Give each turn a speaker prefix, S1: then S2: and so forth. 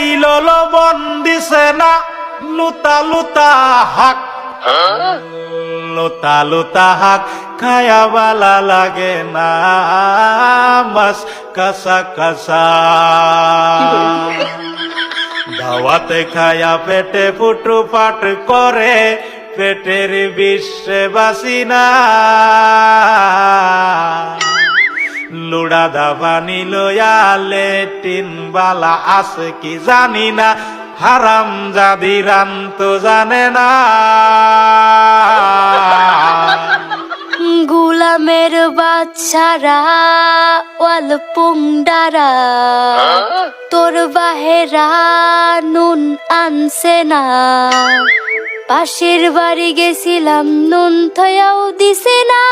S1: খাইল লবণ দিছে না লুতা লুতা হাক লুতা লুতা হাক খায়া বালা লাগে না মাছ কাঁচা কাঁচা দাওয়াতে খায়া পেটে ফুটু পাট করে পেটের বিশ্বে বাসি না লুড়া দাবানি লয়া লেটিন বালা আছে কি জানি না হারাম জাদি রান তো জানে না
S2: গুলামের বাচ্চারা ওয়াল পুংডারা তোর বাহেরা নুন আনছে না পাশের বাড়ি গেছিলাম নুন থয়াও দিছে না